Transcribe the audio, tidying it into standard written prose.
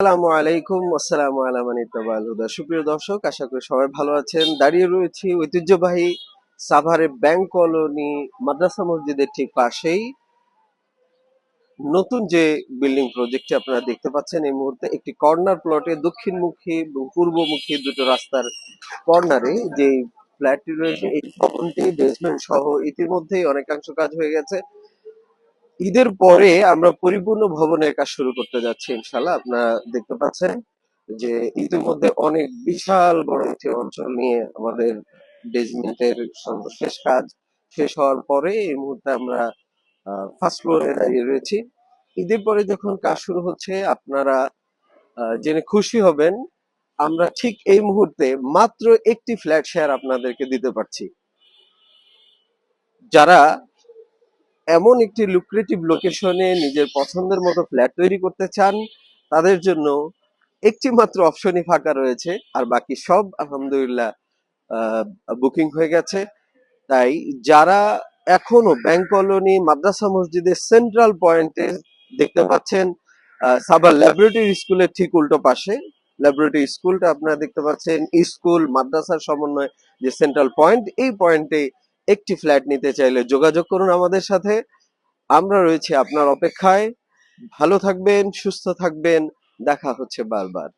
আসসালামু আলা মান ইত্তাবা'আল হুদা। সুপ্রিয় দর্শক, আশা করি সবাই ভালো আছেন। দাঁড়িয়ে রয়েছি ঐতিহ্যবাহী সাভারের ব্যাংক কলোনি মাদ্রাসা মসজিদের ঠিক পাশেই নতুন যে বিল্ডিং প্রজেক্টটি আপনারা দেখতে পাচ্ছেন এই মুহূর্তে একটি কর্নার প্লটে দক্ষিণমুখী এবং পূর্বমুখী দুটো রাস্তার কর্নারে যে ফ্ল্যাটটি রয়েছে এই ভবনটি বেসমেন্ট সহ ইতিমধ্যেই অনেকাংশ কাজ হয়ে গেছে। ঈদের পরে আমরা পরিপূর্ণ ভবনের কাজ শুরু করতে যাচ্ছি ইনশাল্লাহ। আপনারা দেখতে পাচ্ছেন যে ইতিমধ্যে অনেক বিশাল বড় একটি অঞ্চল নিয়ে আমাদের বেসমেন্টের সর্বশেষ কাজ শেষ হওয়ার পরে এই মুহূর্তে আমরা ফার্স্ট ফ্লোরে দাঁড়িয়ে রয়েছি। ঈদের পরে যখন কাজ শুরু হচ্ছে আপনারা জেনে খুশি হবেন, আমরা ঠিক এই মুহূর্তে মাত্র একটি ফ্ল্যাট শেয়ার আপনাদেরকে দিতে পারছি। যারা এমন একটি লুক্রেটিভ লোকেশনে নিজের পছন্দের মতো ফ্ল্যাট তৈরি করতে চান তাদের জন্য একটি মাত্র অপশনই ফাঁকা রয়েছে, আর বাকি সব আলহামদুলিল্লাহ বুকিং হয়ে গেছে। তাই যারা এখনো ব্যাংক কলোনি মাদ্রাসা মসজিদের সেন্ট্রাল পয়েন্টে দেখতে পাচ্ছেন, সাবার ল্যাবরেটরি স্কুলের ঠিক উল্টো পাশে ল্যাবরেটরি স্কুলটা আপনারা দেখতে পাচ্ছেন, স্কুল মাদ্রাসার সমন্বয় যে সেন্ট্রাল পয়েন্ট, এই পয়েন্টে একটি ফ্ল্যাট নিতে চাইলে যোগাযোগ করুন আমাদের সাথে। আমরা রয়েছি আপনার অপেক্ষায়। ভালো থাকবেন, সুস্থ থাকবেন, দেখা হচ্ছে বারবার।